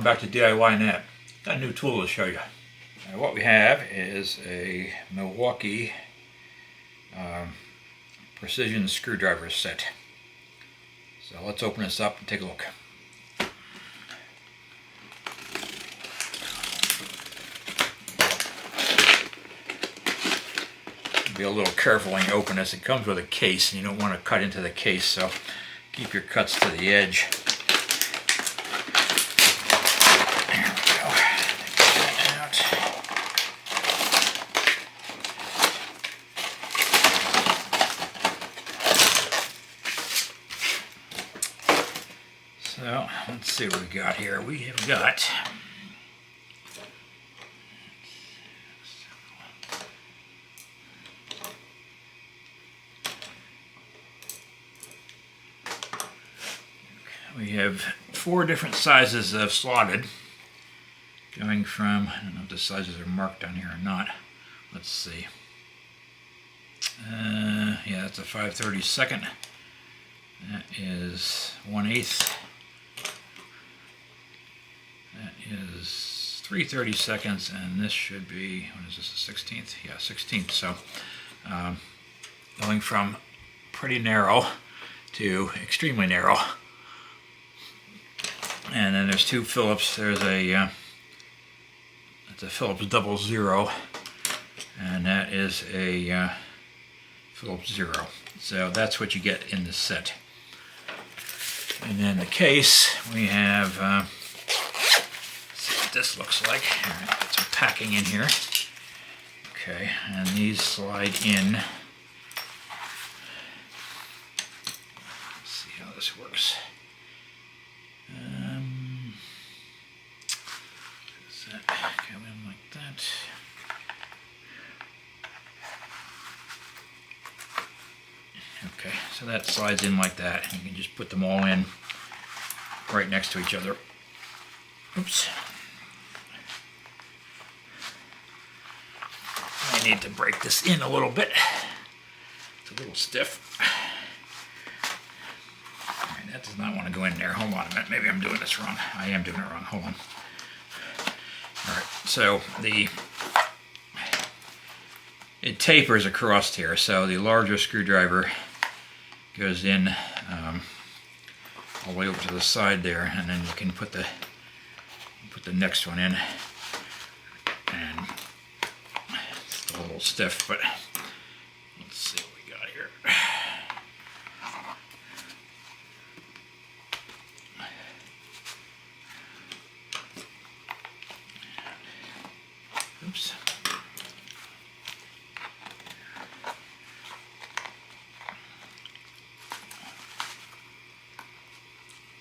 back to DIYNAT. Got a new tool to show you. What we have is a Milwaukee precision screwdriver set. So let's open this up and take a look. Be a little careful when you open this. It comes with a case and you don't want to cut into the case, so keep your cuts to the edge. There we go. Take that out. So let's see what we got here. We have got four different sizes of slotted, going from, I don't know if the sizes are marked on here or not. Let's see. Yeah, that's a 5/32. That is 1/8. That is 3/32, and this should be, what is this, the 16th? Yeah, 16th. So going from pretty narrow to extremely narrow. And then there's two Phillips. There's a that's a Phillips 00, and that is a Phillips 0. So that's what you get in the set. And then the case, we have, let's see what this looks like. All right, got some packing in here. Okay, and these slide in. Let's see how this works. Come in like that. Okay, so that slides in like that. You can just put them all in right next to each other. Oops. I need to break this in a little bit. It's a little stiff. All right, that does not want to go in there. Hold on a minute. Maybe I'm doing this wrong. I am doing it wrong. Hold on. All right, so it tapers across here, so the larger screwdriver goes in all the way over to the side there, and then you can put the next one in. And it's a little stiff, but let's see what we got here. Oops.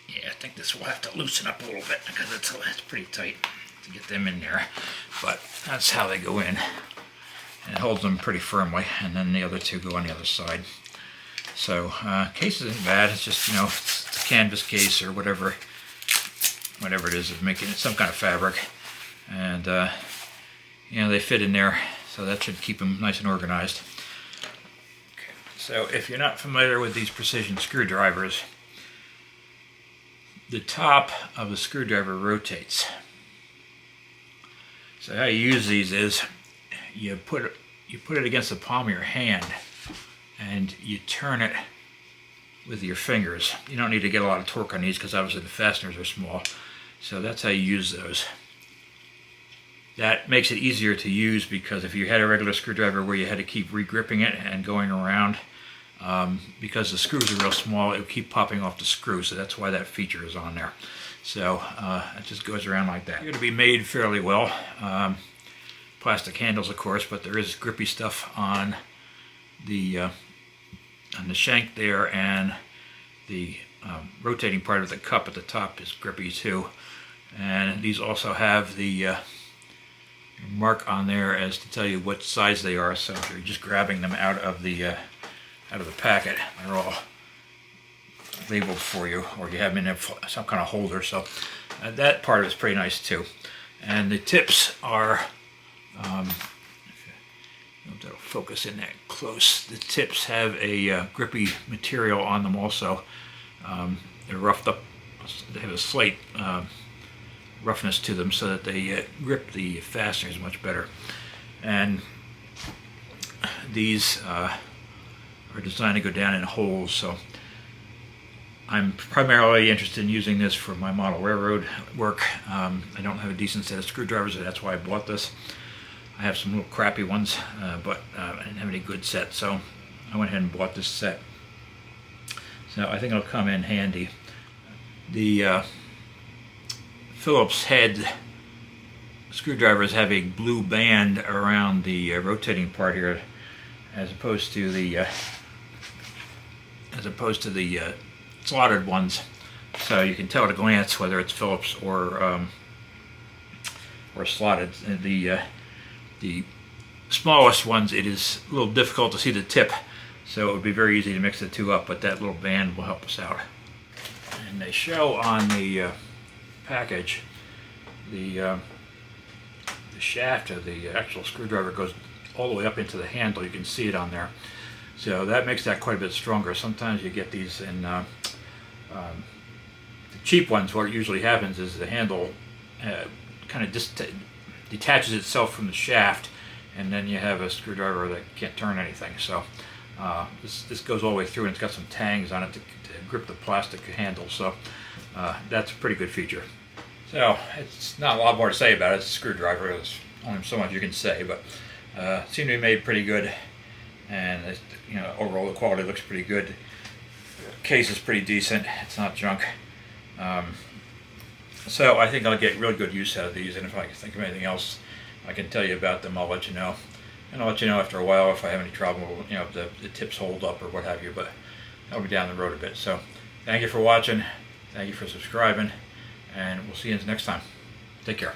Yeah, I think this will have to loosen up a little bit because it's pretty tight to get them in there. But that's how they go in. And it holds them pretty firmly, and then the other two go on the other side. So case isn't bad. It's just, you know, it's a canvas case or whatever it is of making it some kind of fabric, and you know, they fit in there, so that should keep them nice and organized. Okay. So if you're not familiar with these precision screwdrivers, the top of the screwdriver rotates. So how you use these is you put it against the palm of your hand and you turn it with your fingers. You don't need to get a lot of torque on these because obviously the fasteners are small. So that's how you use those. That makes it easier to use because if you had a regular screwdriver where you had to keep re-gripping it and going around, because the screws are real small, it would keep popping off the screw, so that's why that feature is on there. So it just goes around like that. It's going to be made fairly well. Plastic handles, of course, but there is grippy stuff on the shank there, and the rotating part of the cup at the top is grippy too. And these also have the mark on there as to tell you what size they are, so if you're just grabbing them out of the packet, they're all labeled for you, or you have them in some kind of holder. So that part is pretty nice too. And the tips are, I don't know if that'll focus in that close. The tips have a grippy material on them also. They're roughed up. They have a slight roughness to them so that they grip the fasteners much better. And these are designed to go down in holes, so I'm primarily interested in using this for my model railroad work. I don't have a decent set of screwdrivers, and that's why I bought this. I have some little crappy ones, but I didn't have any good sets, so I went ahead and bought this set. So I think it'll come in handy. The Phillips head screwdrivers have a blue band around the rotating part here, as opposed to the slotted ones. So you can tell at a glance whether it's Phillips or slotted. The smallest ones, it is a little difficult to see the tip, so it would be very easy to mix the two up, but that little band will help us out. And they show on the package the shaft of the actual screwdriver goes all the way up into the handle. You can see it on there, so that makes that quite a bit stronger. Sometimes you get these in the cheap ones. What usually happens is the handle kind of detaches itself from the shaft, and then you have a screwdriver that can't turn anything. So this goes all the way through, and it's got some tangs on it to grip the plastic handle, so that's a pretty good feature. So it's not a lot more to say about it. It's a screwdriver. There's only so much you can say, but it seemed to be made pretty good, and overall the quality looks pretty good. The case is pretty decent. It's not junk. So I think I'll get really good use out of these, and if I can think of anything else I can tell you about them, I'll let you know. And I'll let you know after a while if I have any trouble, if the tips hold up or what have you, but that'll be down the road a bit. So thank you for watching, thank you for subscribing, and we'll see you next time. Take care.